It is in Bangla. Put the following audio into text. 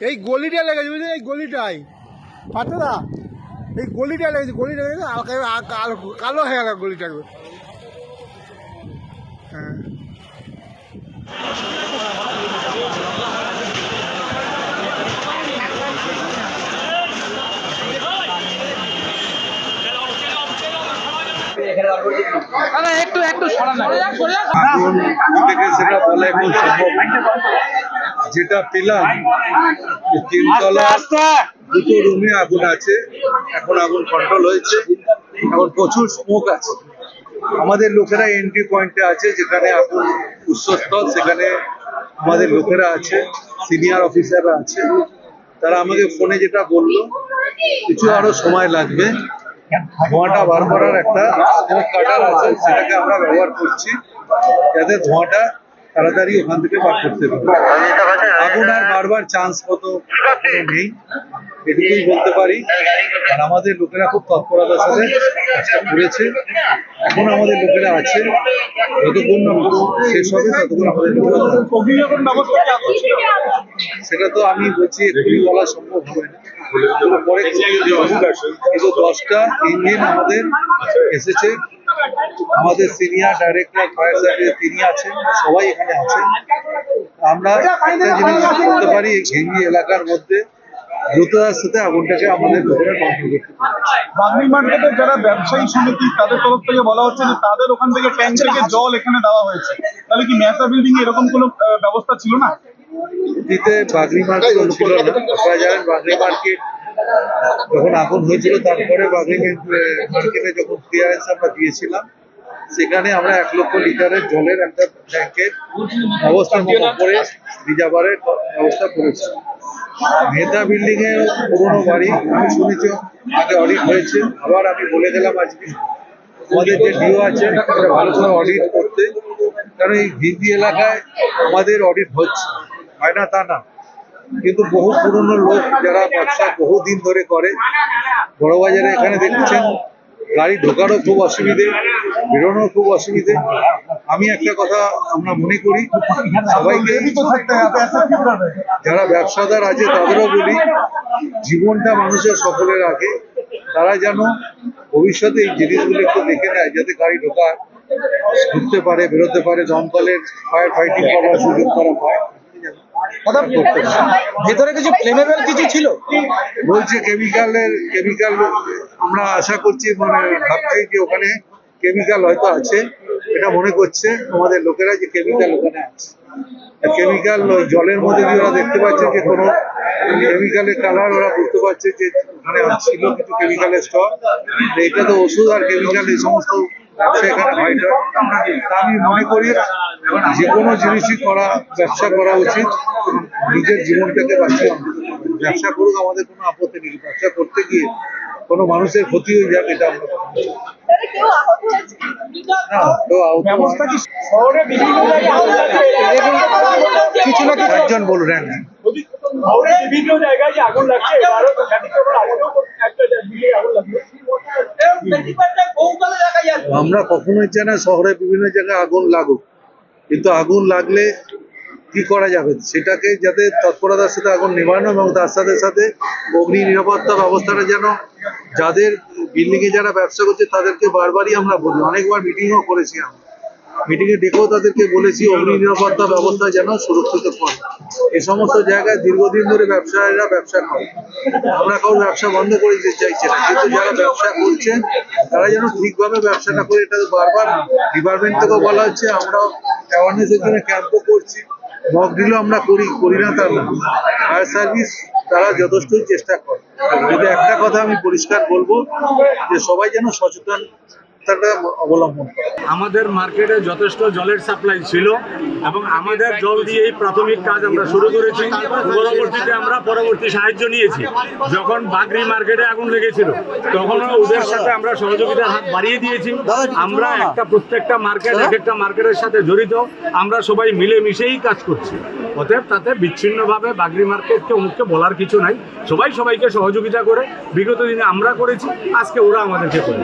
এই গলিটা লেগেছে বুঝলি, এই গলিটাই পাতলা, এই গলিটা লেগেছে, গলিটা লেগেছে কালো কালো হয়ে গেল গলিটা। হ্যাঁ সেটা বলা এখন সম্ভব না। যেটা পেলাম তিনতলা দুটো রুমে আগুন আছে, এখন আগুন কন্ট্রোল হয়েছে, এখন প্রচুর স্মোক আছে। আমাদের লোকেরা এন্ট্রি পয়েন্টে আছে, যেখানে আগুন উৎসস্থল, সেখানে আমাদের লোকেরা আছে, সিনিয়র অফিসাররা আছে। তারা আমাকে ফোনে যেটা বললো, কিছু আরো সময় লাগবে, ধোঁয়াটা বার করার একটা স্মোক কাটার আছে, সেটাকে আমরা ব্যবহার করছি যাতে ধোঁয়াটা তাড়াতাড়ি ওখান থেকে বার করতে পারে। আগুন আর বারবার চান্স মতো নেই, এটুকুই বলতে পারি। আর আমাদের লোকেরা খুব তৎপরতার সাথে কাজটা করেছে। এখন আমাদের লোকেরা আছে, যতক্ষণ না শেষ হবে ততক্ষণ আমাদের সেটা তো আমি বলছি এক্ষুনি বলা সম্ভব হবে না, পরে কিন্তু 10টা ইঞ্জিন আমাদের এসেছে। আমাদের সিনিয়র ডাইরেক্টর ফায়ার সার্ভিস তিনি আছেন, সবাই এখানে আছেন। আমরা একটা জিনিস করতে পারি, এই ঘেঙ্গি এলাকার মধ্যে দ্রুততার সাথে আগুনটাকে আমাদের লোকেরা কন্ট্রোল করতে পারে। বাগনি মার্কেটের যারা ব্যবসায়ী সমিতি তাদের তরফ থেকে বলা হচ্ছে যে তাদের ওখান থেকে ট্যাঙ্ক থেকে জল এখানে দেওয়া হয়েছে, তাহলে কি মেসা বিল্ডিং এরকম কোনো ব্যবস্থা ছিল না? দিতে বাগনি মার্কেট ছিল না। আপনারা জানেন বাগনি মার্কেট যখন আগুন হয়েছিল, তারপরে বাগনি মার্কেটে যখন ক্লিয়ারেন্স আমরা দিয়েছিলাম, সেখানে আমরা 1 লক্ষ লিটারের জলের একটা ট্যাঙ্কের ব্যবস্থা করে রিজার্ভারের ব্যবস্থা করেছি। মেধা বিল্ডিং এ পুরোনো বাড়ি, আমি শুনেছি আগে অডিট হয়েছে, আবার আমি বলে গেলাম আজকে আমাদের যে ডিও আছে ভালো করে অডিট করতে, কারণ এই ভিজি এলাকায় আমাদের অডিট হচ্ছে, হয় না তা না, কিন্তু বহু পুরনো লোক যারা ব্যবসা বহুদিন ধরে করে, বড়বাজারে এখানে দেখছেন গাড়ি ঢোকারও খুব অসুবিধে, বেরোনোর খুব অসুবিধে। আমি একটা কথা আমরা মনে করি সবাইকে, যারা ব্যবসাদার আছে তাদেরও বলি, জীবনটা মানুষের সকলের আগে, তারা যেন ভবিষ্যতে এই জিনিসগুলো একটু দেখে নেয়, যাতে গাড়ি ঢুকতে পারে, বেরোতে পারে, দমকলের ফায়ার ফাইটিং করার সুযোগ করা হয়। ভেতরে কিছু ফ্লেমেবল কিছু ছিল বলছে কেমিক্যাল আমরা আশা করছি, মানে ভাবছি যে ওখানে কেমিক্যাল হয়তো আছে, এটা মনে করছে আমাদের লোকেরা যে কেমিক্যাল ওখানে আছে। কেমিক্যাল জলের মধ্যে দিয়ে ওরা দেখতে পাচ্ছে যে কোনো কেমিক্যালের কালার, ওরা বুঝতে পারছে যে ওখানে ছিল কিছু কেমিক্যালের স্টক। এটা তো ওষুধ আর কেমিক্যাল এই সমস্ত ব্যবসা এখানে হয় না। আমি মনে করি যে কোনো জিনিসই ব্যবসা করা উচিত, নিজের জীবনটাকে বাঁচিয়ে ব্যবসা করুক, আমাদের কোনো আপত্তি নেই। ব্যবসা করতে গিয়ে কোনো মানুষের ক্ষতি হয়ে যাবে, এটা আমরা একজন বলবেন। আমরা কখনোই চাই না শহরে বিভিন্ন জায়গায় আগুন লাগুক, কিন্তু আগুন লাগলে কি করা যাবে সেটাকে যাতে তৎপরতার সাথে আগুন নেভানো, এবং তার সাথে সাথে অগ্নি নিরাপত্তা ব্যবস্থাটা যেন, যাদের বিল্ডিং এ যারা ব্যবসা করছে তাদেরকে বারবারই আমরা বলি, অনেকবার মিটিংও করেছি, আমরা মিটিংয়ে ডেকেও তাদেরকে বলেছি অগ্নি নিরাপত্তা ব্যবস্থা যেন সুরক্ষিত করে। এই সমস্ত জায়গায় দীর্ঘদিন ধরে ব্যবসায়ীরা ব্যবসা করে, আমরা কারো ব্যবসা বন্ধ করে দিতে চাইছি না, কিন্তু যারা ব্যবসা করছেন তারা যেন ঠিকভাবে ব্যবসাটা করে, এটা বারবার ডিপার্টমেন্ট থেকেও বলা হচ্ছে। আমরাও অ্যাওয়ারনেসের জন্য ক্যাম্পও করছি, মক ড্রিলও আমরা করি না তা না। ফায়ার সার্ভিস তারা যথেষ্টই চেষ্টা করে। যদি একটা কথা আমি পরিষ্কার বলবো, যে সবাই যেন সচেতন অবলম্বন করে। আমাদের মার্কেটে যথেষ্ট জলের সাপ্লাই ছিল, এবং আমাদের জল দিয়ে এই প্রাথমিক কাজ আমরা শুরু করেছি। পরবর্তীতে আমরা সাহায্য নিয়েছি। যখন বাগরি মার্কেটে আগুন লেগেছিল তখন ওদের সাথে আমরা সহযোগিতার হাত বাড়িয়ে দিয়েছি। আমরা প্রত্যেকটা মার্কেট এক একটা মার্কেটের সাথে জড়িত, আমরা সবাই মিলেমিশেই কাজ করছি। অতএব তাতে বিচ্ছিন্নভাবে বাগরি মার্কেটকে অমুককে বলার কিছু নাই, সবাই সবাইকে সহযোগিতা করে বিগত দিনে আমরা করেছি, আজকে ওরা আমাদেরকে করে।